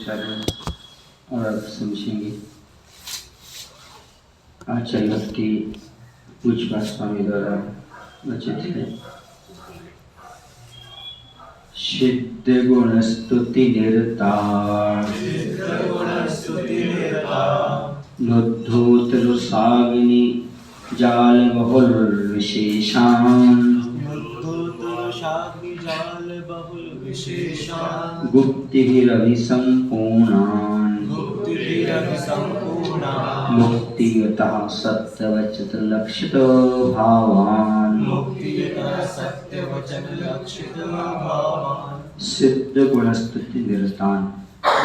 उच्चारण और अर्थ समझेंगे। आचार्य भक्ति पूज्यपाद स्वामी द्वारा रचित है। सिद्ध गुण स्तुति निरता नुद्धोत रुसागिनी जाल बहुल विशेषान गुप्तिभिरभि संपूर्णान मुक्तियतः सत्यवचन लक्षित भावान सिद्ध गुणस्तुति निरतान।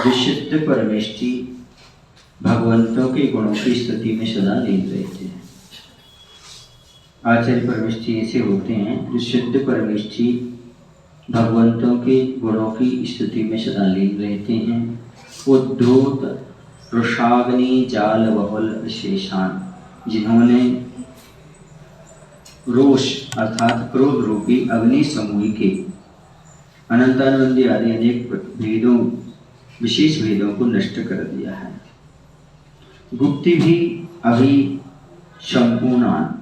जो सिद्ध परमेष्ठी भगवंतों के गुणों की स्तुति में सदा लीन रहते हैं। आचार्य परमेष्ठी ऐसे होते हैं जो सिद्ध परमेष्ठी भगवंतों के गुणों की स्तुति में सदा लीन रहते हैं। उद्धूत रोषाग्नि जाल बहुल विशेषान, जिन्होंने रोष अर्थात क्रोध रूपी अग्नि समूह के अनंतानंदी आदि अनेक भेदों विशेष भेदों को नष्ट कर दिया है। गुप्ति भी अभी संपूर्णान,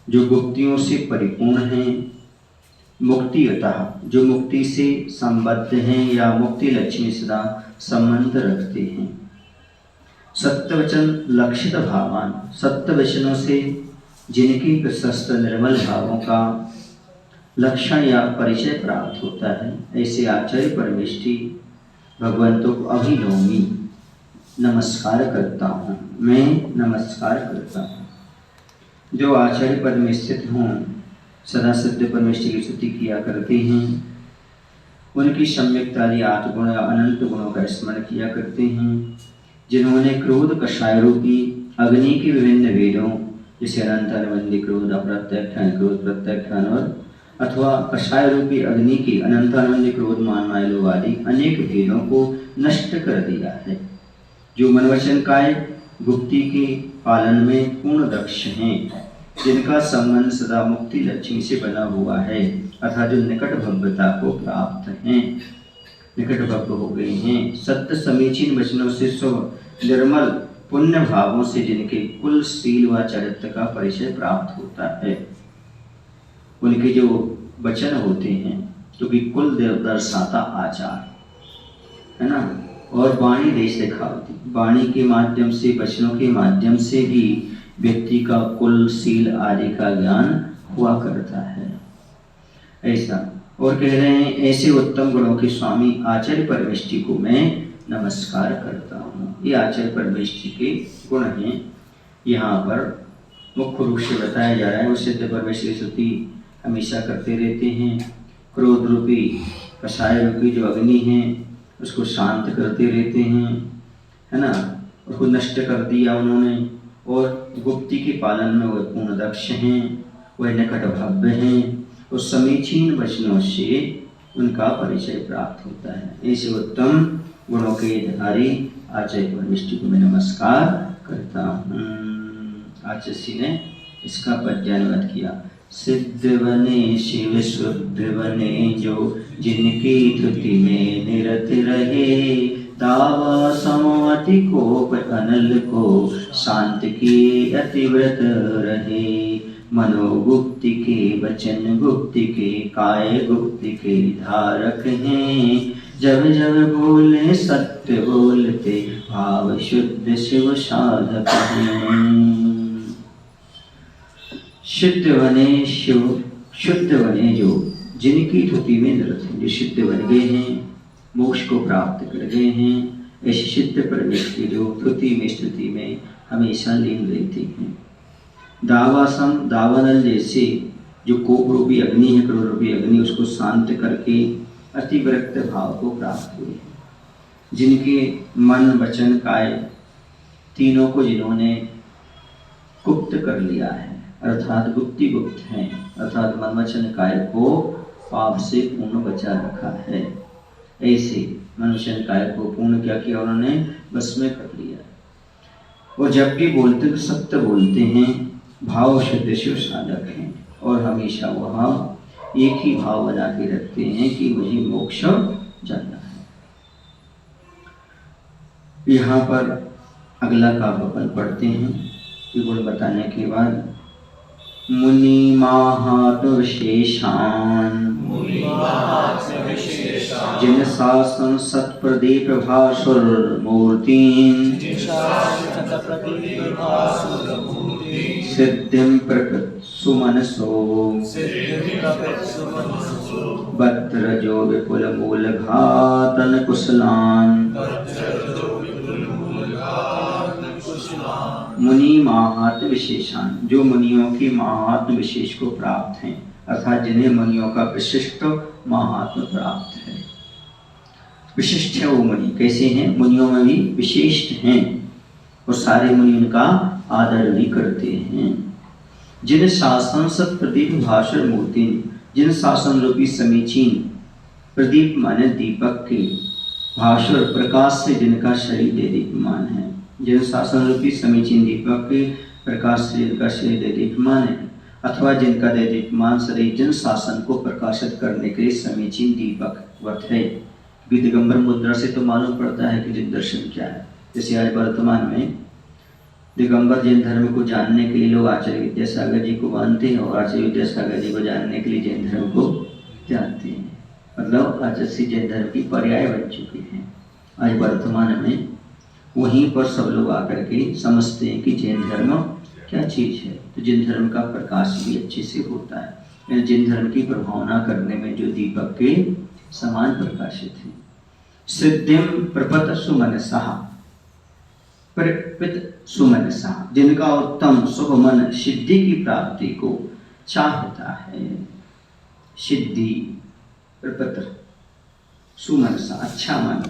जो गुप्तियों से परिपूर्ण हैं। मुक्तियतः, जो मुक्ति से संबद्ध हैं या मुक्ति लक्ष्य में सदा संबंध रखते हैं। सत्यवचन लक्षित भावान, सत्य वचनों से जिनके प्रशस्त निर्मल भावों का लक्षण या परिचय प्राप्त होता है, ऐसे आचार्य परमेष्ठी भगवंतों को अभिनौमी नमस्कार करता हूँ, मैं नमस्कार करता हूँ। जो आचार्य पद में स्थित हों, सदा सिद्ध परमेष्ठी की स्तुति किया करते हैं, उनकी सम्यक्तादि 8 गुण या अनंत गुणों का स्मरण किया करते हैं। जिन्होंने क्रोध कषाय रूपी अग्नि के विभिन्न भेदों जैसे अनंत अनुबंधी क्रोध, अप्रत्यक्षान क्रोध, प्रत्यक्षान और अथवा कषाय रूपी अग्नि के अनंत अनुबंधी क्रोध, मान मायलोभ आदि अनेक भेदों को नष्ट कर दिया है। जो मनवचन काय गुप्ति के पालन में पूर्ण दक्ष हैं, जिनका संबंध सदा मुक्ति लक्ष्मी से बना हुआ है, अर्थात जो निकट भव्यता को प्राप्त हैं, निकट भव्य हो गए हैं। सत्य समीचीन वचनों से स्व निर्मल पुण्य भावों से जिनके कुल शील व चरित्र का परिचय प्राप्त होता है, उनके जो वचन होते हैं, क्योंकि कुल दर्शाता आचार है ना, और वाणी देश दिखावती, वाणी के माध्यम से वचनों के माध्यम से ही व्यक्ति का कुल शील आदि का ज्ञान हुआ करता है। ऐसा और कह रहे हैं, ऐसे उत्तम गुणों के स्वामी आचार्य परमेष्ठी को मैं नमस्कार करता हूँ। ये आचार्य परमेष्ठी के गुण हैं। यहाँ पर मुख्य रूप से बताया जा रहा है, वो सिद्ध परमेष्ठी की स्तुति हमेशा करते रहते हैं। क्रोध रूपी कषाय रूपी जो अग्नि है उसको शांत करते रहते हैं, है ना, उसको नष्ट कर दिया उन्होंने। और गुप्ति के पालन में वह पूर्ण दक्ष हैं, वह निकट भव्य हैं, और समीचीन वचनों से उनका परिचय प्राप्त होता है। ऐसे उत्तम गुणों के धारी आचार्य परमेष्ठी को मैं नमस्कार करता हूँ। आचार्य ने इसका पद्यानुवाद किया। सिद्ध बने शिव शुद्ध बने जो जिनकी धुति में निरत रहे, दावा समाति कोप अनल को शांत किए अतिव्रत रहे। मनोगुप्ति के वचन गुप्ति के काय गुप्ति के धारक हैं, जब जब बोले सत्य बोलते भाव शुद्ध शिव साधक हैं। शुद्ध बने शिव शुद्ध बने जो जिनकी धुति में निरत हैं, जो सिद्ध बन गए हैं, मोक्ष को प्राप्त कर गए हैं, ऐसे सिद्ध परमेष्ठी जो धुति में स्तुति में हमेशा लीन रहते हैं। दावासम दावानल जैसे जो कोप रूपी अग्नि है, क्रोध रूपी अग्नि, उसको शांत करके अतिविरक्त भाव को प्राप्त हुए, जिनके मन वचन काय तीनों को जिन्होंने गुप्त कर लिया है, अर्थात गुप्ति गुप्त हैं, अर्थात मन वचन काय को पाप से पूर्ण बचा रखा है। ऐसे मनुष्य काय को पूर्ण क्या किया उन्होंने, बस में कर लिया। और जब भी बोलते तो सत्य बोलते हैं, भाव शुद्ध शिव साधक हैं, और हमेशा वह एक ही भाव बना के रखते हैं कि मुझे मोक्ष जाना है। यहाँ पर अगला काव्यपद पढ़ते हैं। ये गुण बताने के बाद मुनि माहात्म विशेषान जिन शासन सत्प्रदीप भासुर मूर्तिं सिद्धिं प्रकृत सुमनसो भद्रजो विपुल मूल घातन कुशलान मुनि महात्म विशेषान, जो मुनियों के महात्म विशेष को प्राप्त हैं, अर्थात जिन्हें मुनियों का विशिष्ट महात्म प्राप्त है। विशिष्ट है वो मुनि, कैसे हैं? मुनियों में भी विशिष्ट हैं और सारे मुनि उनका आदर भी करते हैं। जिन शासन सत प्रदीप भाषण मूर्ति, जिन शासन रूपी समीचीन प्रदीप माने दीपक के भाषण प्रकाश से जिनका शरीर दीप्यमान है, जिन शासन रूपी समीचीन दीपक के प्रकाश से जिनका शरीर दीप्यमान है, अथवा जिनका दीप्यमान शरीर जिन शासन को प्रकाशित करने के लिए समीचीन दीपक वत है। दिगंबर मुद्रा से तो मालूम पड़ता है कि जिन दर्शन क्या है। जैसे आज वर्तमान में दिगंबर जैन धर्म को जानने के लिए लोग आचार्य विद्यासागर जी को मानते हैं और आचार्य विद्यासागर जी को जानने के लिए जैन धर्म को जानते हैं। मतलब आचार्य जैन धर्म की पर्याय बन चुके हैं। आज वर्तमान में वहीं पर सब लोग आकर के समझते हैं कि जैन धर्म क्या चीज़ है। तो जैन धर्म का प्रकाश भी अच्छे से होता है। जैन धर्म की प्रभावना करने में जो दीपक के समान प्रकाशित है। सिद्धिम प्रपत सुमनसः, प्रपत सुमनसः, जिनका उत्तम शुभ मन सिद्धि की प्राप्ति को चाहता है। सिद्धि प्रपत सुमनसः, अच्छा मन,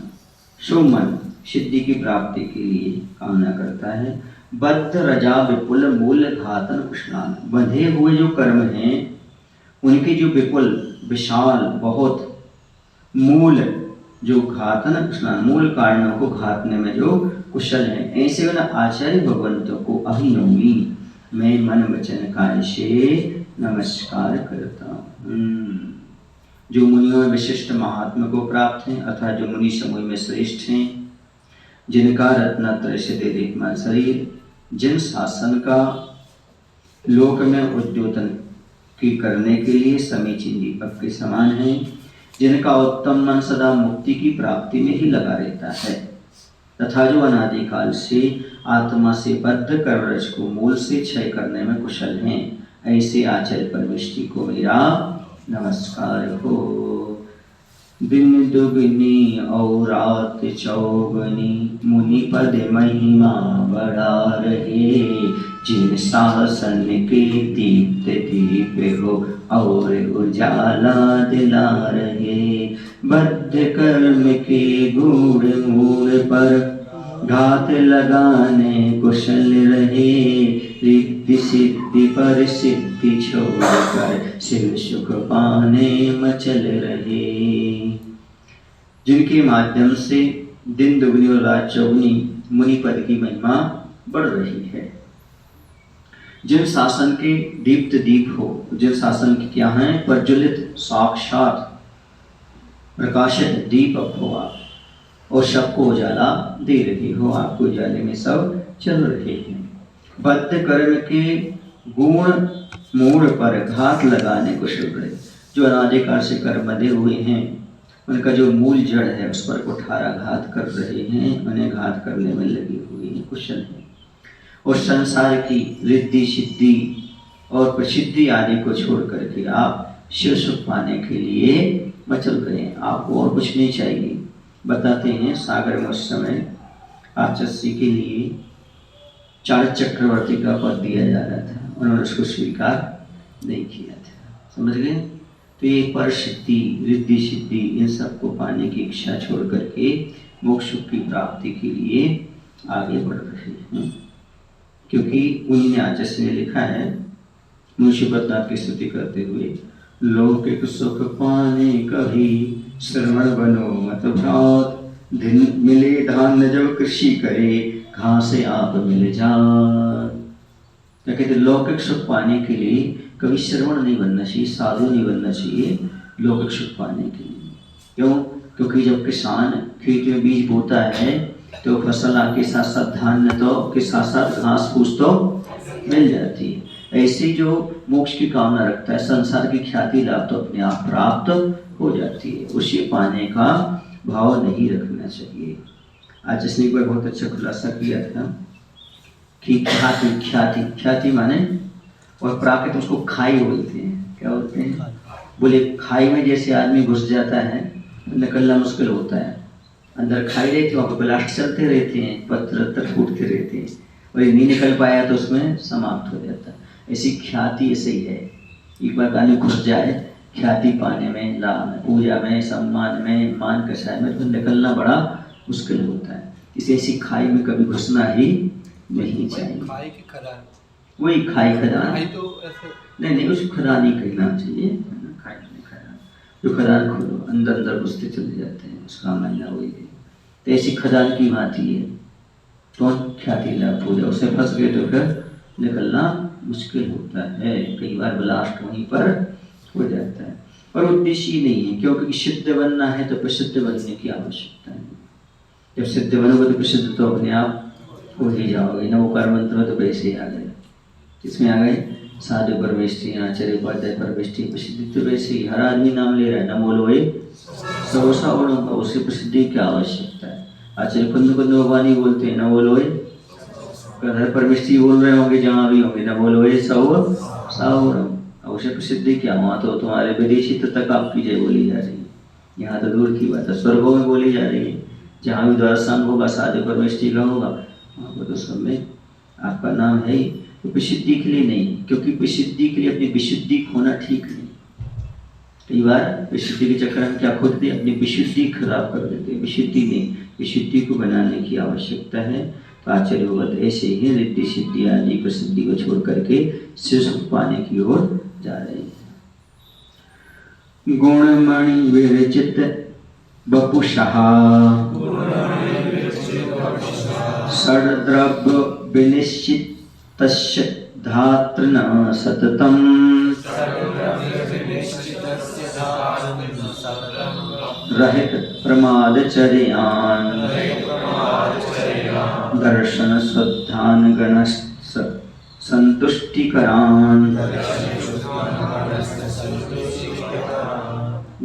शुभ मन, सिद्धि की प्राप्ति के लिए कामना करता है। बद्ध रजा विपुल मूल घातन कुशलान, बंधे हुए जो कर्म हैं उनके जो विपुल विशाल बहुत मूल जो घातन कुशलान, मूल कारणों को घातने में जो कुशल है, ऐसे वाला आचार्य भगवंतों को अभिनौमी, मैं मन वचन काय से नमस्कार करता हूँ। जो मुनियों में विशिष्ट महात्मा को प्राप्त हैं, अर्थात जो मुनि समूह में श्रेष्ठ हैं, जिनका रत्नत्रय से दीप्यमान शरीर जिन शासन का लोक में उद्योतन की करने के लिए समीचीन दीपक के समान है, जिनका उत्तम मन सदा मुक्ति की प्राप्ति में ही लगा रहता है, तथा जो अनादिकाल से आत्मा से बद्ध कर्मरज को मूल से क्षय करने में कुशल हैं, ऐसे आचार्य परमेष्टि को मेरा नमस्कार हो। दिन दुगनी और रात चौगनी मुनि पद महिमा बढ़ा रहे, जिन शासन के दीप्त दीप हो और उजाला दिला रहे। बद्ध कर्म के गूढ़ मूल पर घात लगाने कुशल रहे, रिद्धि सिद्धि पर सिद्धि छोड़कर शिव सुख पाने मचल रहे। जिनके माध्यम से दिन दुगनी और रात चौगुनी मुनि पद की महिमा बढ़ रही है। जिन शासन के दीप्त दीप हो, जिन शासन के क्या हैं प्रज्वलित साक्षात प्रकाशित दीपक हो आप, और सबको उजाला दे रही हो, आपको उजाले में सब चल रहे हैं। बद्ध कर्म के गुण मूढ़ पर घात लगाने को शुभ रहे, जो अनादिकाल से कर्म बंधे हुए हैं उनका जो मूल जड़ है उस पर कुठाराघात कर रहे हैं, उन्हें घात करने में लगे हुए हैं, कुशल हैं। और संसार की रिद्धि सिद्धि और प्रसिद्धि आदि को छोड़ करके आप शिव सुख पाने के लिए मचल रहे हैं, आपको और कुछ नहीं चाहिए। बताते हैं सागर में उस समय आचस्य के लिए 4 चक्रवर्ती का पद दिया जा रहा था, उन्होंने उसको स्वीकार नहीं किया था, समझ गए। तो ये पर शक्ति रिद्धि सिद्धि इन सब को पाने की इच्छा छोड़ करके मोक्ष सुख की प्राप्ति के लिए आगे बढ़ रहे हैं, क्योंकि उन्हीं ने आचस्य में लिखा है मुंशी प्रताप की स्तुति करते हुए, लौकिक सुख पाने कभी श्रवण बनो मत भ्रात, दिन मिले धान जब कृषि करे घास आप मिल जात। क्या कहते, लौकिक सुख पाने के लिए कभी श्रवण नहीं बनना चाहिए, साधु नहीं बनना चाहिए लौकिक सुख पाने के लिए। क्यों? क्योंकि जब किसान खेत में बीज बोता है तो फसल आके साथ साथ धान्य तो के साथ साथ घास फूस तो मिल जाती है। ऐसी जो मोक्ष की कामना रखता है, संसार की ख्याति लाभ तो अपने आप प्राप्त हो जाती है, उसे पाने का भाव नहीं रखना चाहिए। आज जिसने एक बार बहुत अच्छा खुलासा किया था कि ख्याति ख्याति ख्याति माने और प्राकृत उसको खाई बोलते हैं। क्या बोलते हैं? बोले खाई में जैसे आदमी घुस जाता है तो निकलना मुश्किल होता है। अंदर खाई रहती है, वहाँ पर ब्लास्ट चलते रहते हैं, पत्थर फूटते रहते हैं, और नहीं निकल पाया तो उसमें समाप्त हो जाता है। ऐसी ख्याति ऐसे ही है, एक बार आदमी घुस जाए ख्याति पाने में, लाभ में, पूजा में, सम्मान में, मान कषाय में, तो निकलना बड़ा मुश्किल होता है। इसे ऐसी खाई में कभी घुसना ही नहीं चाहिए। खाई की खदान, वही खाई खदान तो ऐसे नहीं, उसको खदान ही कहना चाहिए। खाई नहीं खदान, जो खदान खोलो अंदर अंदर घुसते चले जाते हैं, उसका मायना वही है। तो ऐसी खदान की भांति है तो ख्याति लाभ पूजा, उससे फंस गए तो फिर निकलना मुश्किल होता है। कई बार ब्लास्ट वहीं पर हो जाता है, और उद्देश्य ही नहीं है, क्योंकि सिद्ध बनना है तो प्रसिद्ध बनने की आवश्यकता है। जब सिद्ध बनोगे तो प्रसिद्ध तो अपने आप हो ही जाओगे। नवोकार मंत्र में तो वैसे ही आ गए, किसमें आ गए? साधु परमेष्ठी, आचार्य उपाध्याय परमेष्ठी, प्रसिद्धि तो वैसे ही हर आदमी नाम ले रहा है, न बोलो सरोसा बोलो, उससे प्रसिद्धि की आवश्यकता है। आचार्य कुंद भगवान ही बोलते हैं, न बोलो हर परमेष्ठी बोल रहे होंगे जहाँ भी होंगे, न बोलो सावरम, उसे प्रसिद्धि क्या? वहाँ तो तुम्हारे विदेशी तक आपकी जय बोली जा रही है, यहाँ तो दूर की बात है, स्वर्गों में बोली जा रही है। जहाँ भी द्वारस्थान होगा साधु परमेष्ठी का होगा, वहाँ पर तो सब में आपका नाम है ही। तो प्रसिद्धि के लिए नहीं, क्योंकि प्रसिद्धि के लिए अपनी विशुद्धि खोना ठीक नहीं। कई बार विशुद्धि के चक्कर में क्या खोदते हैं? अपनी विशुद्धि खराब कर देते हैं। विशुद्धि नहीं, विशुद्धि को बनाने की आवश्यकता है। तो आचार्य भगवत ऐसे ही रिद्धि सिद्धि आदि प्रसिद्धि को छोड़ करके शिव पाने की ओर जा रहे हैं। गुणमणि विरचित वपुषः षड्द्रव्य विनिश्चितस्य धातृन सततम् रहित प्रमादचर्यान् दर्शन शुद्धान् गणस् संतुष्टिकरान्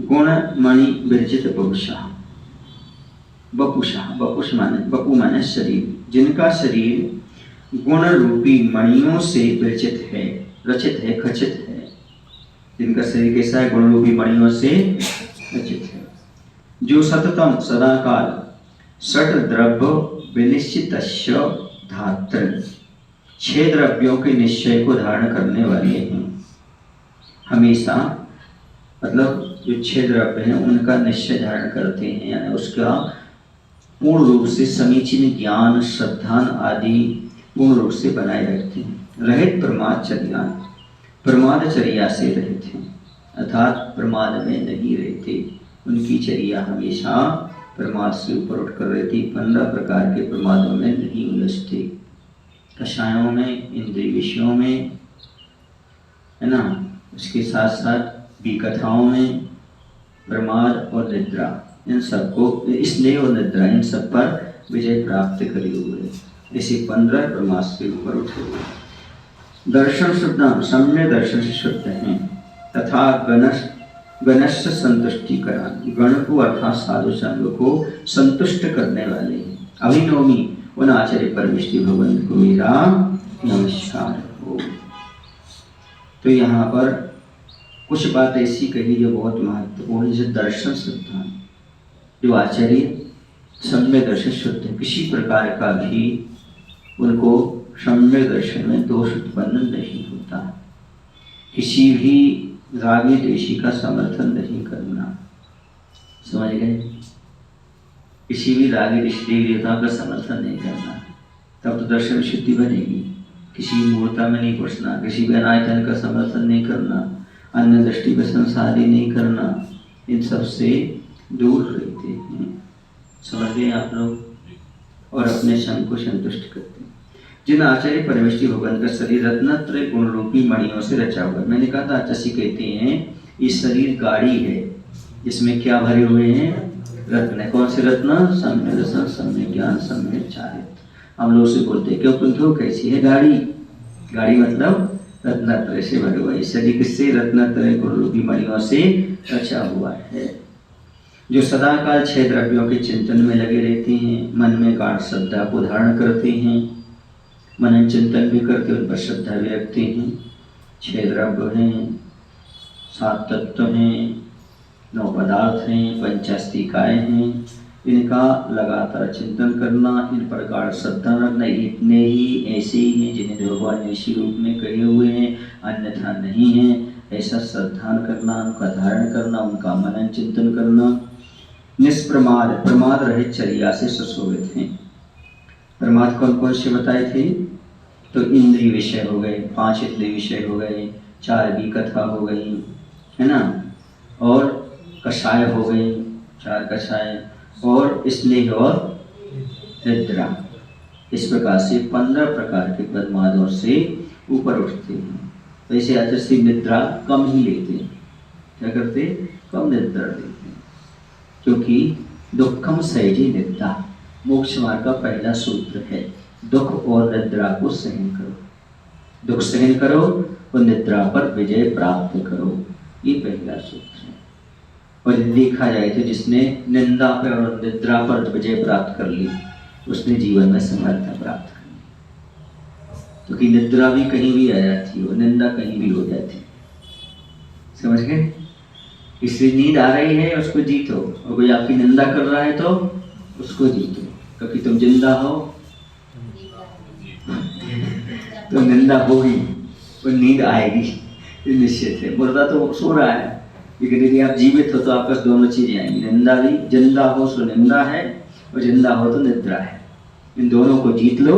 गुण मणि विरचित वपुषः। वपुषः, वपुष माने, वपु माने शरीर, जिनका शरीर गुण रूपी मणियों से विरचित है, रचित है, खचित है। जिनका शरीर कैसा है? गुण रूपी मणियों से रचित है। जो सततम सदाकाल षट द्रव्य विनिश्चितस्य धातृ, 6 द्रव्यों के निश्चय को धारण करने वाले हैं। हमेशा मतलब जो 6 द्रव्य हैं उनका निश्चय धारण करते हैं, यानी उसका पूर्ण रूप से समीचीन ज्ञान, श्रद्धान आदि पूर्ण रूप से बनाए रखते हैं। रहित प्रमादचर्यान, प्रमादचर्या से रहित हैं, अर्थात प्रमाद में नहीं रहते। उनकी चर्या हमेशा प्रमाद से ऊपर उठकर रहती। 15 प्रकार के प्रमादों में नहीं उलझते, कषायों में, इंद्रिय विषयों में, है ना। उसके साथ साथ विकथाओं में प्रमाद और निद्रा, इन सबको, स्नेह और निद्रा, इन सब पर विजय प्राप्त करे हुए ऐसे 15 प्रमाद से ऊपर उठे हुए। दर्शन शुद्ध, सम्य दर्शन से शुद्ध हैं, तथा गणस्य संतुष्टि करा, गण को अर्थात साधु संघ को संतुष्ट करने वाले हैं। अभिनवमी उन आचार्य परमेष्ठी भगवान को मेरा नमस्कार हो। तो यहाँ पर कुछ बात ऐसी कही जो बहुत महत्वपूर्ण, जैसे दर्शन शुद्ध, जो आचार्य सम्य दर्शन शुद्ध है, किसी प्रकार का भी उनको सम्य दर्शन में दोष उत्पन्न नहीं होता। किसी भी रागी द्वेषी का समर्थन नहीं करना, समझ गए? किसी भी रागी देवी देवताओं का समर्थन नहीं करना, तब तो दर्शन शुद्धि बनेगी। किसी मूर्ता में नहीं घुसना, किसी भी अनायतन का समर्थन नहीं करना, अन्य दृष्टि पर संसारी नहीं करना, इन सब से दूर रहते हैं। समझ गए आप लोग? और अपने संग को संतुष्ट करते हैं। जिन आचार्य परमेष्ठी भगवान का शरीर रत्नत्रय गुण रूपी मणियों से रचा हुआ। मैंने कहा था, आचार्य कहते हैं ये शरीर गाड़ी है, इसमें क्या भरे हुए हैं? रत्न है। कौन से रत्न? सम्य रसन, सम्य ज्ञान, सम्य चारित्र। हम लोग से बोलते हैं क्यों कुंठो कैसी है गाड़ी? गाड़ी मतलब रत्नत्रय से भरे हुआ। शरीर किससे? रत्नत्रय गुण रूपी मणियों से रचा हुआ है। जो सदा काल 6 द्रव्यों के चिंतन में लगे रहते हैं, मन में गाढ़ श्रद्धा को धारण करते हैं, मनन चिंतन भी करते हैं, उन पर श्रद्धा भी रखते हैं। 6 द्रव्य हैं, 7 तत्व हैं, 9 पदार्थ हैं, 85 हैं। इनका लगातार चिंतन करना, इन पर गाढ़ श्रद्धा रखना, इतने ही ऐसे ही हैं जिन्हें भगवान ने इसी रूप में कहे हुए हैं, अन्यथा नहीं है। ऐसा श्रद्धा करना, उनका धारण करना, उनका मनन चिंतन करना। निष्प्रमाद, प्रमाद रहित चर्या से सुशोभित हैं। प्रमाद कौन कौन से बताए थे? तो इंद्रिय विषय हो गए, 5 इंद्रिय विषय हो गए, 4 भी कथा हो गई, है ना, और कषाय हो गई, 4 कषाय, और स्नेह और निद्रा। इस प्रकार से 15 प्रकार के प्रमादों से ऊपर उठते हैं। वैसे आदर्शी निद्रा कम ही लेते हैं। क्या करते? कम निद्रा लेते हैं, क्योंकि दुखम सहजी निद्रा मोक्ष मार्ग का पहला सूत्र है। दुख और निद्रा को सहन करो, दुख सहन करो और निद्रा पर विजय प्राप्त करो, ये पहला सूत्र है। और देखा जाए तो जिसने निंदा पर और निद्रा पर विजय प्राप्त कर ली, उसने जीवन में सफलता प्राप्त कर ली। क्योंकि निद्रा भी कहीं भी आ जाती है और निंदा कहीं भी हो जाती है। समझ गए? इसलिए नींद आ रही है उसको जीतो, और कोई आपकी निंदा कर रहा है तो उसको जीतो, क्योंकि तुम जिंदा हो तो निंदा होगी और नींद आएगी, ये निश्चित है। मुर्दा तो सो रहा है, लेकिन यदि आप जीवित हो तो आपके पास दोनों चीजें आएंगी। निंदा भी, जिंदा हो सो निंदा है, और जिंदा हो तो निद्रा है। इन दोनों को जीत लो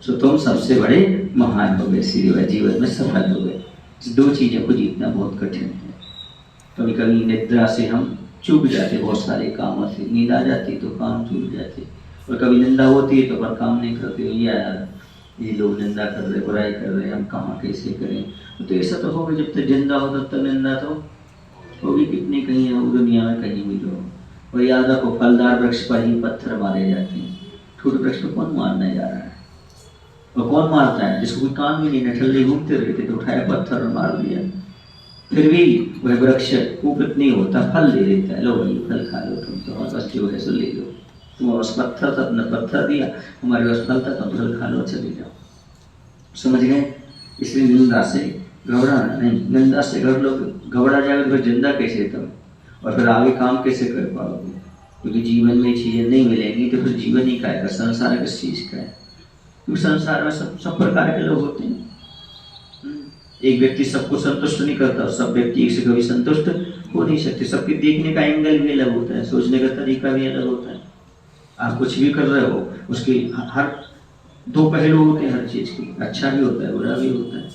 तो तुम सबसे बड़े महान हो गए, सीधे जीवन में सफल हो गए। दो चीजों को जीतना बहुत कठिन है। कभी कभी निद्रा से हम चूक जाते, बहुत सारे कामों से नींद आ जाती तो काम चूक जाते, और कभी निंदा होती है तो पर काम नहीं करते। यार ये लोग निंदा कर रहे, बुराई कर रहे, हम कहाँ कैसे करें। तो ऐसा तो होगा, जब तक जिंदा हो तब तक निंदा तो होगी। कितनी कहीं है दुनिया में, कहीं भी लो। और याद रखो, फलदार वृक्ष पर ही पत्थर मारे जाते हैं। छोटे वृक्ष को कौन मारने जा रहा है? और कौन मारता है? जिसको कोई काम ही नहीं, नठल्ले घूमते रहते तो उठाया पत्थर और मार दिया। फिर भी वह वृक्ष कुपित नहीं होता, फल दे देता है। लो भाई फल खा लो तुम, तो और बस जो है सो ले लो। तुम उस पत्थर तक न पत्थर दिया, हमारे पास फल था, तुम फल खा लो, चले जाओ। समझ गए? इसलिए निंदा से घबराना नहीं। निंदा से अगर लोग घबरा जाएगा तो फिर जिंदा कैसे तुम, और फिर आगे काम कैसे कर पाओगे? क्योंकि जीवन में चीजें नहीं मिलेंगी तो फिर जीवन ही का है, संसार किस चीज का है? क्योंकि संसार में सब प्रकार के लोग होते हैं। एक व्यक्ति सबको संतुष्ट नहीं करता, सब व्यक्ति एक से कभी संतुष्ट हो नहीं सकते। सबके देखने का एंगल भी अलग होता है, सोचने का तरीका भी अलग होता है। आप कुछ भी कर रहे हो, उसके हर 2 पहलू होते हैं हर चीज के। अच्छा भी होता है, बुरा भी होता है।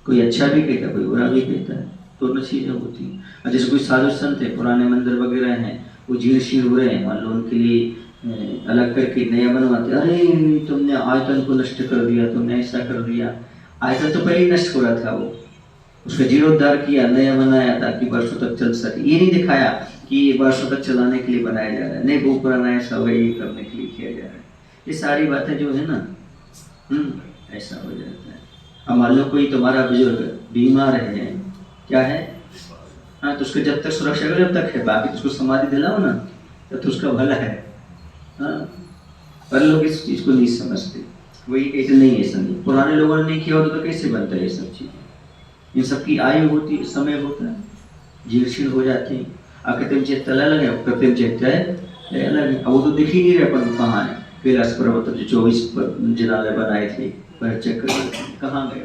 कोई अच्छा भी कहता है, कोई बुरा भी कहता है, दोनों चीजें होती हैं। और जैसे कोई साधु संत है, पुराने मंदिर वगैरह हैं, वो जीर्ण शीर्ण हो रहे हैं, मान लो उनके लिए अलग करके नया बनवाते, अरे तुमने आयतन को नष्ट कर दिया, तुमने ऐसा कर दिया। आयतन तो पहले ही नष्ट हो रहा था, वो उसका जीर्णोद्धार किया, नया बनाया ताकि वर्षों तक चल सके। ये नहीं दिखाया कि ये वर्षों तक चलाने के लिए बनाया जा रहा है, नहीं वो पुराना ऐसा वही करने के लिए किया जा रहा है। ये सारी बातें जो है ना, ऐसा हो जाता है। अब मान लो कोई तुम्हारा बुजुर्ग बीमार है, क्या है, हाँ, तो उसको जब तक सुरक्षा करो जब तक है, बाकी तो उसको समाधि दिलाओ ना, तब तो उसका भला है। हाँ, पर लोग इस चीज को नहीं समझते। वही कहते नहीं, ऐसा नहीं, पुराने लोगों ने नहीं किया होता तो कैसे बनता है ये सब चीजें? इन सबकी आयु होती है, समय होता है, जीर्ण हो जाते हैं। कृत्रिम चेत अलग है, कृत्रिम चेत अलग है। अब वो तो दिख ही नहीं रहे, पर कहाँ है? कैलाश पर्वत जो 24 जिनालय बनाए थे, पर चेक कहाँ गए?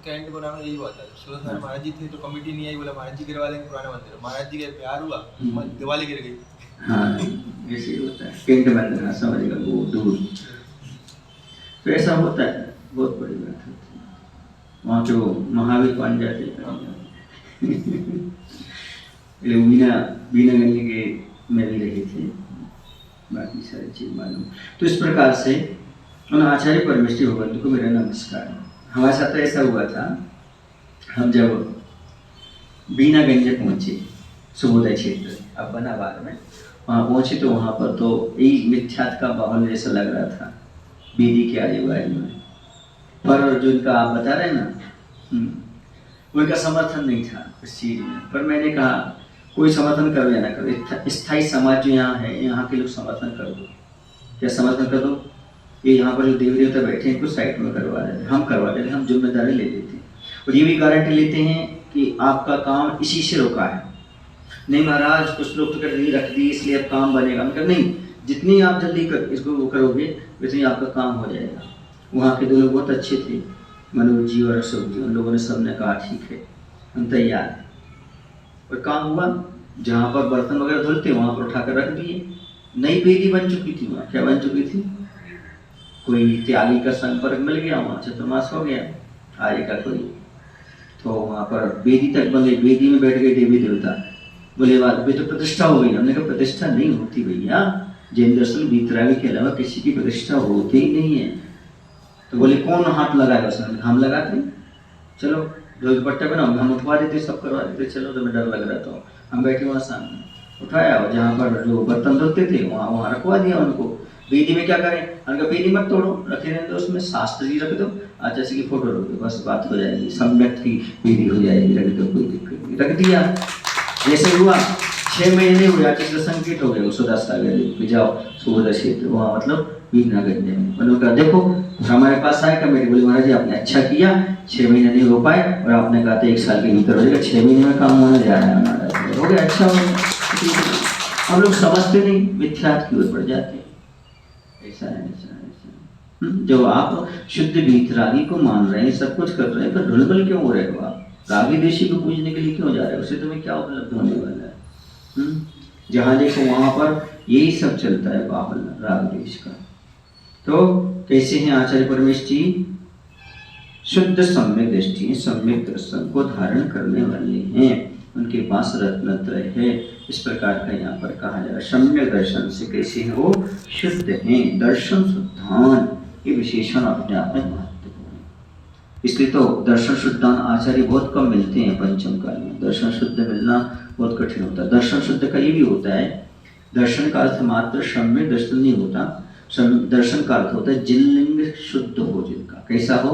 कैंट को नाम यही बात है। सुरेश महाराज जी थे तो कमेटी नहीं आई, बोला महाराज जी गिरवा लेंगे पुराना मंदिर। महाराज जी का प्यार हुआ, दिवाली गिर गई। हाँ, ऐसे ही होता है। कैंट मंदिर, हाँ समझ गया, वो दूर। तो ऐसा होता है, बहुत बड़ी बात होती है। वहाँ जो महावीर बन जाते बीना गंगे के में भी रहे थे, बाकी सारी चीज मालूम। तो इस प्रकार से आचार्य परमेश्वरी भगवंत को मेरा नमस्कार। हमारे साथ ऐसा हुआ था, हम जब बीना गंज पहुंचे सुबोधय क्षेत्र, अब बना बाद में। वहाँ पहुँचे तो वहाँ पर तो यही मिथ्यात का माहौल जैसा लग रहा था बेदी के आजू बाजू में। पर जो इनका आप बता रहे हैं ना, उनका समर्थन नहीं था इस चीज़ में। पर मैंने कहा कोई समर्थन करो या ना करो, स्थायी समाज जो यहाँ है, यहाँ के लोग समर्थन कर दो। क्या समर्थन कर दो? ये यहाँ पर जो देवी देवता बैठे हैं कुछ साइड में करवा देते, हम करवा देते, हम जिम्मेदारी ले लेते हैं और ये भी गारंटी लेते हैं कि आपका काम इसी से रुका है। नहीं महाराज, कुछ लोग तो कर रख दी इसलिए अब काम बनेगा। मतलब नहीं, जितनी आप जल्दी इसको वो करोगे उतनी आपका काम हो जाएगा। वहाँ के दो लोग बहुत अच्छे थे, मनोज जी और अशोक जी, उन लोगों ने सबने कहा ठीक है हम तैयार हैं। और काम हुआ, जहाँ पर बर्तन वगैरह धुलते वहाँ पर उठाकर रख दिए। नई बेदी बन चुकी थी वहाँ। क्या बन चुकी थी? कोई त्यागी का संपर्क मिल गया, वहाँ चतुर्मास हो गया आर्य का कोई, तो वहाँ पर बेदी तक बन गई। बेदी में बैठ गए देवी देवता। बोले बात तो प्रतिष्ठा हो गई। हमने कहा प्रतिष्ठा नहीं होती भैया, जैन दर्शन वीतरागी के अलावा किसी की प्रतिष्ठा होती ही नहीं है। तो बोले कौन हाथ लगाएगा उसमें? हम लगाते, चलो जो दुपट्टा बनाओ, हम उठवा देते, सब करवा देते। चलो तो मैं डर लग रहा था, हम बैठे वहाँ सामने, उठाया और जहाँ पर जो बर्तन धोते थे वहाँ रखवा दिया उनको। बेदी में क्या करें? उनका बेदी मत तोड़ो, रखे रहने दो, उसमें शास्त्र जी रख दो, आचार्य की फोटो रख दो, बस बात हो जाएगी, सम्यक की बेदी हो जाएगी, रख दो, कोई दिक्कत नहीं। रख दिया। जैसे हुआ 6 महीने नहीं हुए, आचार्य संकेत हो गए, सुधा सागर जाओ सुबोधय क्षेत्र, वहाँ मतलब वीरनागंज में। मैंने कहा देखो हमारे पास आए कमेटी, बोले महाराज जी आपने अच्छा किया, 6 महीने नहीं हो पाए और आपने कहा था 1 साल के भीतर हो जाएगा, 6 महीने में काम होने जा रहा है हमारा, हो गया, अच्छा हो गया। हम लोग समझते नहीं, मिथ्यात की ओर बढ़ जाते। ऐसा है, ऐसा है, ऐसा है। जो आप शुद्ध वीतरागी को मान रहे हैं, सब कुछ कर रहे हैं, तो ढुलबुल क्यों हो रहे हो आप? रागी देशी को पूजने के लिए क्यों जा रहे हो? उससे तुम्हें क्या उपलब्ध होने वाला है? जहाँ देखो वहां पर यही सब चलता है, बाहुल राग देश का। तो कैसे हैं आचार्य परमेश जी? शुद्ध सम्यक दृष्टि, सम्यक दर्शन को धारण करने वाले हैं, उनके पास रत्नत्रय है। इस प्रकार का यहाँ पर कहा जा रहा है। सम्यक दर्शन से कैसे हैं वो? शुद्ध हैं, दर्शन शुद्धान, ये विशेषण अपने आप में महत्वपूर्ण है। इसलिए तो दर्शन शुद्धान आचार्य बहुत कम मिलते हैं पंचम काल में। दर्शन शुद्ध मिलना बहुत कठिन होता है। दर्शन शुद्ध का ये भी होता है, दर्शन का अर्थ मात्र सम्यक दर्शन नहीं होता, दर्शन का अर्थ होता है जिन लिंग शुद्ध हो, जिनका कैसा हो,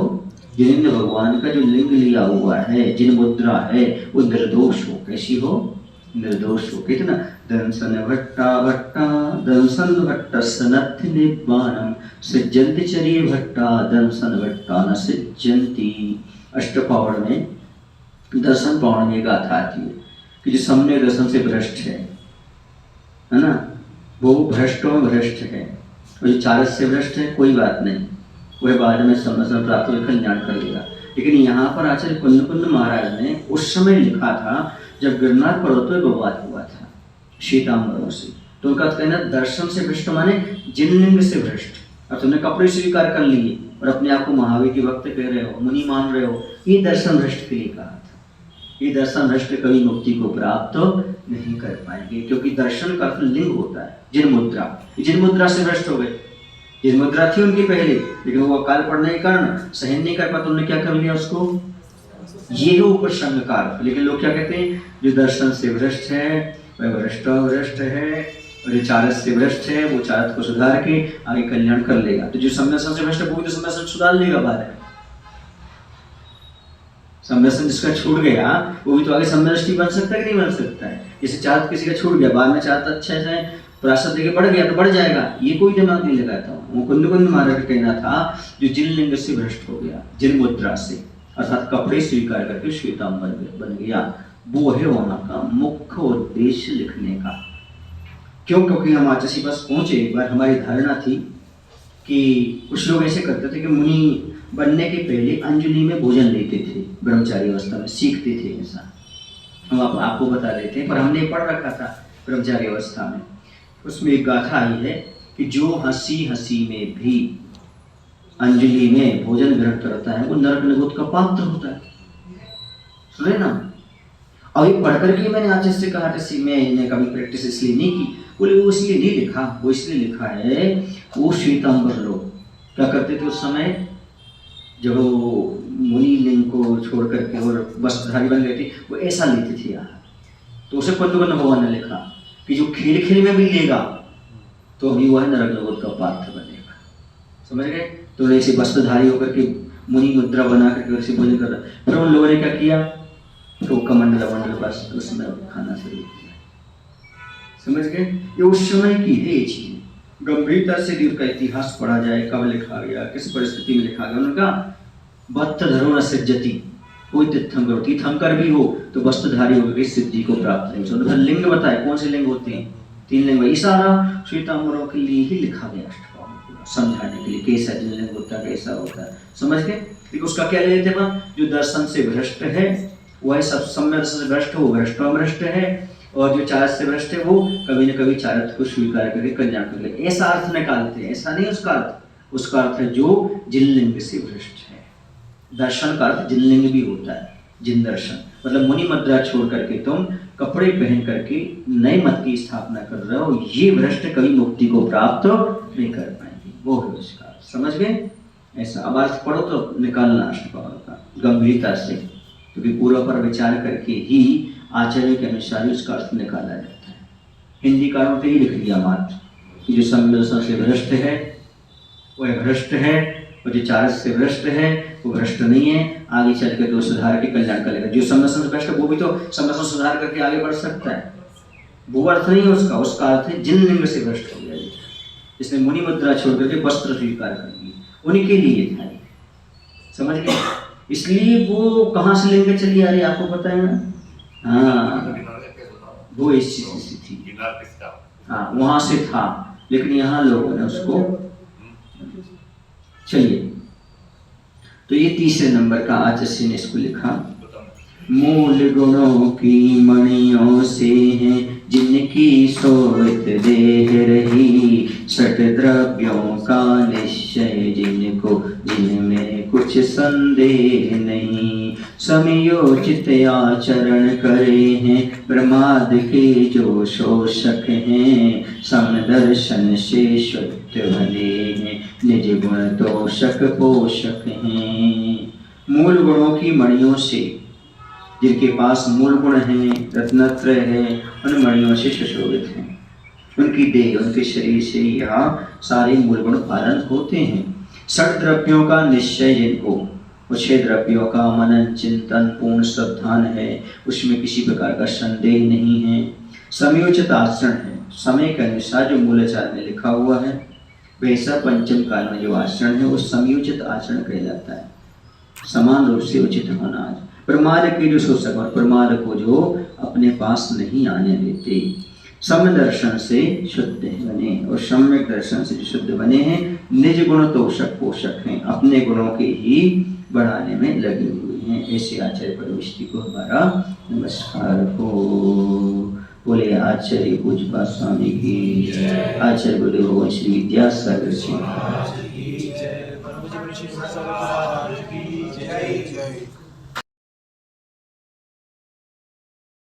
जिन भगवान का जो लिंग लिया हुआ है, जिन मुद्रा है वो निर्दोष हो। कैसी हो? निर्दोष हो। कितना दंसन भट्टा भट्टा दंसन भट्ट सनथ निब्बानम सृजंति चरिय भट्टा दंसन भट्टा न सृजंती। अष्टपावड़ में दर्शन पावड़ में गाथा आती है कि जो सम्य दर्शन से भ्रष्ट है ना, वो भ्रष्टों में भ्रष्ट है। और जो चारस से भ्रष्ट है कोई बात नहीं, वह बाद में समझ प्राप्त होकर कल्याण कर लेगा। लेकिन यहाँ पर आचार्य कुंद महाराज ने उस समय लिखा था जब गिरनार पर्वत पर विवाद हुआ था श्वेतांबरों से, तो उनका कहना दर्शन से भ्रष्ट माने जिन लिंग से भ्रष्ट। अब तुमने कपड़े स्वीकार कर लिए और अपने आप को महावीर की भक्त कह रहे हो, मुनि मान रहे हो, ये दर्शन भ्रष्ट के लिए कहा था। ये दर्शन भ्रष्ट कभी मुक्ति को प्राप्त नहीं कर पाएंगे, क्योंकि दर्शन का अर्थ लिंग होता है। जिन मुद्रा से भ्रष्ट हो गए। जिन मुद्रा थी उनकी पहले, लेकिन वो अकाल पड़ने के कारण सहन नहीं कर पाते, उन्होंने क्या कर लिया उसको, ये हो उपसंग का अर्थ। लेकिन लोग क्या कहते हैं, जो दर्शन से भ्रष्ट है वह भ्रष्ट है, और जो चारस से भ्रष्ट है वो चारस को सुधार के आगे कल्याण कर लेगा। तो जो सम्यसन से भ्रष्ट है वो भी तो सम्यसन सुधार लेगा बाद में। सम्यसन जिसका छूट गया वो भी तो आगे सम्यदृष्टि बन सकता है कि नहीं बन सकता है। जैसे चाहत किसी का छूट गया, बाद में चाहत अच्छा से प्राशद देके बढ़ गया तो बढ़ जाएगा, ये कोई दिमाग नहीं लगाता। वो कुंद महाराज का कहना था जो जिन लिंग से भ्रष्ट हो गया, जिन मुद्रा से, अर्थात कपड़े स्वीकार करके श्वेतांबर बन गया, वो है वहां का मुख्य उद्देश्य लिखने का। क्यों? क्योंकि हम आचार्य पास पहुंचे, एक बार हमारी धारणा थी कि कुछ लोग ऐसे करते थे कि मुनि बनने के पहले अंजलि में भोजन लेते थे, ब्रह्मचारी अवस्था में सीखते थे ऐसा। हम आपको बता देते हैं, पर हमने पढ़ रखा था ब्रह्मचारी अवस्था में। उसमें एक गाथा आई है कि जो हंसी हंसी में भी अंजलि में भोजन ग्रहण करता है वो नरक निगोद का पात्र होता है। सुने ना? और ये पढ़ करके मैंने आचार्य से कहा था, मैंने कभी प्रैक्टिस इसलिए नहीं की। बोले वो इसलिए नहीं लिखा, वो इसलिए लिखा है वो श्वेतांबर लोग क्या करते थे उस समय, जब वो मुनि लिंग को छोड़ करके और वस्त्रधारी बन गए थे, वो ऐसा लेते थे यार, तो उसे कुंदकर्ण भगवान ने लिखा कि जो खेल खेल में भी लेगा तो अभी वह नरक लोक का पात्र बनेगा। समझ गए? तो ऐसे वस्त्रधारी होकर के मुनि मुद्रा बना करके वैसे भोजन कर रहा। फिर उन लोगों ने क्या किया, तो कमंडल मंडल बस उसमें खाना शुरू किया। समझ गए? ये उस समय की है ये चीज। गंभीरता से भी उसका इतिहास पढ़ा जाए, कब लिखा गया, किस परिस्थिति में लिखा गया। उन्होंने कहा वस्त्र धरो न सिद्धति, कोई तीर्थंकर, तीर्थंकर भी हो तो वस्त्रधारी होकर सिद्धि को प्राप्त नहीं। उधर लिंग बताए, कौन से लिंग होते हैं? 3 लिंग। ये सारा श्वेतांबरों के लिए ही लिखा गया, अष्टकाम समझाने के लिए कैसा लिंग होता है, कैसा होता है। समझ गए? लेकिन उसका क्या ले लेते हैं, जो दर्शन से भ्रष्ट है वह सब सम्यक से भ्रष्ट हो, भ्रष्ट है, और जो चारत से भ्रष्ट है वो कभी न कभी चारत को स्वीकार करके कल्याण कर ले, ऐसा अर्थ निकालते हैं। ऐसा नहीं उसका अर्थ, उसका अर्थ है जो जिन लिंग से भ्रष्ट है। दर्शन का अर्थ जिन लिंग भी होता है, जिन दर्शन मतलब मुनि मुद्रा छोड़ करके तुम कपड़े पहन करके नए मत की स्थापना कर रहे हो, ये भ्रष्ट कभी मुक्ति को प्राप्त नहीं कर पाएंगे, वो है उसका। समझ गए? ऐसा अब अर्थ पढ़ो तो निकालना अष्टपावरों का गंभीरता से, क्योंकि पूर्व पर विचार करके ही आचार्य के अनुसार ही उसका अर्थ निकाला जाता है। हिंदी कारों ने ही लिख दिया मात्र कि जो सम्यदर्शन से भ्रष्ट है वह भ्रष्ट है, और जो चारस से भ्रष्ट है वो भ्रष्ट नहीं है, आगे चल कर तो सुधार के कल्याण करेगा। जो सम्यदर्शन से भ्रष्ट है वो भी तो सम्यदर्शन सुधार करके आगे बढ़ सकता है, वो अर्थ नहीं है उसका। उसका अर्थ है जिन लिंग से भ्रष्ट हो गया, जिसने मुनि मुद्रा छोड़ करके वस्त्र स्वीकार कर लिए, उनके लिए था। समझ गए? इसलिए वो कहाँ से लिंग चली आ रही आपको पता है ना? हाँ, वो इस चीज से थी, हाँ वहां से था, लेकिन यहाँ लोगों ने उसको। चलिए, तो ये तीसरे नंबर का आचार्य ने इसको लिखा, मूल गुणों की मणियों से हैं जिनकी सोवित देह रही, सट द्रव्यों का निश्चय जिनको जिनमें कुछ संदेह नहीं, समयोचित आचरण करे हैं प्रमाद के जो शोषक हैं, समदर्शन से शुद्ध भले हैं निज गुण तोषक पोषक हैं। मूल गुणों की मणियों से, जिनके पास मूल गुण हैं, रत्नत्रय है, उन मणियों से सुशोभित हैं, उनकी देह उनके शरीर से यहाँ सारे मूल गुण पालन होते हैं। षड द्रव्यों का निश्चय जिनको, वो 6 द्रव्यों का मनन चिंतन पूर्ण श्रद्धान है, उसमें किसी प्रकार का संदेह नहीं है। समयोचित आचरण है, समय के अनुसार जो मूलाचार में लिखा हुआ है वैसा पंचम काल में जो आचरण है वो समयोचित आचरण कहलाता है, समान रूप से उचित होना। प्रमाद के जो शोषक और प्रमाद को जो अपने पास नहीं आने देते, सम्य दर्शन से शुद्ध बने, और सम्यक दर्शन से जो शुद्ध बने हैं निज गुण तोषक पोषक हैं, अपने गुणों के ही बढ़ाने में लगे हुए हैं। ऐसे आचार्य परमेष्टि को हमारा नमस्कार हो। बोले आचार्य पूज्यपाद स्वामी की, आचार्य गुरुदेव भगवान श्री विद्यासागर जी।